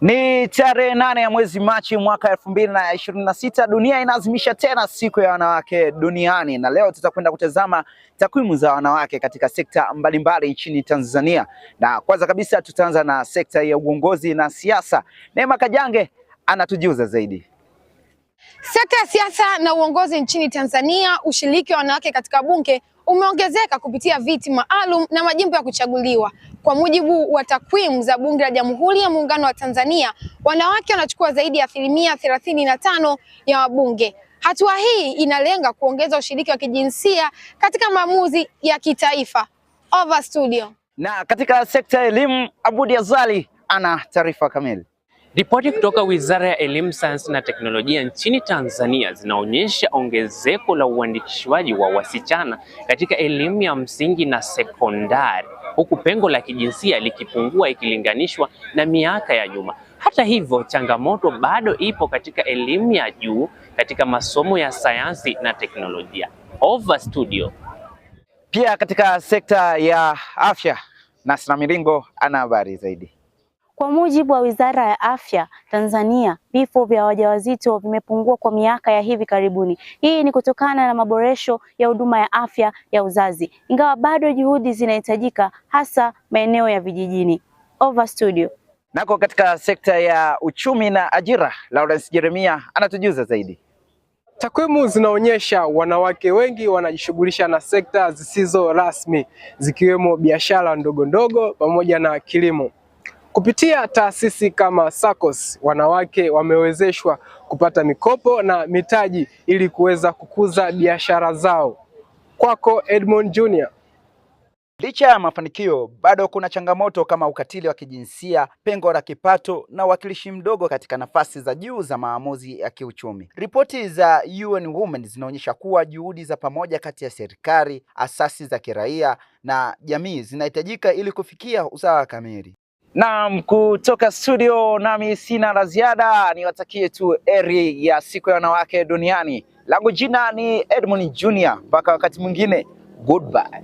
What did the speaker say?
Ni tarehe 8 ya mwezi Machi mwaka 2026. Dunia inaadhimisha tena siku ya wanawake duniani, na leo tutakwenda kutazama takwimu za wanawake katika sekta mbalimbali nchini Tanzania. Na kwanza kabisa tutaanza na sekta ya uongozi na siasa. Neema Kajange anatujuza zaidi. Sekta ya siasa na uongozi nchini Tanzania, ushiriki wa wanawake katika bunge umeongezeka kupitia viti maalum na majimbo ya kuchaguliwa. Kwa mujibu wa takwimu za Bunge la Jamhuri ya Muungano wa Tanzania, wanawake wanachukua zaidi ya 35% ya wabunge. Hatua hii inalenga kuongeza ushiriki wa kijinsia katika maamuzi ya kitaifa. Over studio. Na katika sekta ya elimu, Abudi Azali ana taarifa kamili. Ripoti kutoka Wizara ya Elimu, Sayansi na Teknolojia nchini Tanzania zinaonyesha ongezeko la uandikishwaji wa wasichana katika elimu ya msingi na sekondari, huku pengo la kijinsia likipungua ikilinganishwa na miaka ya nyuma. Hata hivyo, changamoto bado ipo katika elimu ya juu katika masomo ya sayansi na teknolojia. Over studio. Pia katika sekta ya afya, Nasra Miringo ana habari zaidi. Kwa mujibu wa Wizara ya Afya Tanzania, vifo vya wajawazito vimepungua kwa miaka ya hivi karibuni. Hii ni kutokana na maboresho ya huduma ya afya ya uzazi, ingawa bado juhudi zinahitajika hasa maeneo ya vijijini. Over studio. Nako katika sekta ya uchumi na ajira, Lawrence Jeremia anatujuza zaidi. Takwimu zinaonyesha wanawake wengi wanajishughulisha na sekta zisizo rasmi, zikiwemo biashara ndogo ndogo pamoja na kilimo. Kupitia taasisi kama SACCOS, wanawake wamewezeshwa kupata mikopo na mitaji ili kuweza kukuza biashara zao. Kwako Edmond Junior. Licha ya mafanikio, bado kuna changamoto kama ukatili wa kijinsia, pengo la kipato na uwakilishi mdogo katika nafasi za juu za maamuzi ya kiuchumi. Ripoti za UN Women zinaonyesha kuwa juhudi za pamoja kati ya serikali, asasi za kiraia na jamii zinahitajika ili kufikia usawa kamili. Naam, kutoka studio nami sina la ziada, niwatakie tu heri ya siku ya wanawake duniani. Langu jina ni Edmond Junior, mpaka wakati mwingine, goodbye.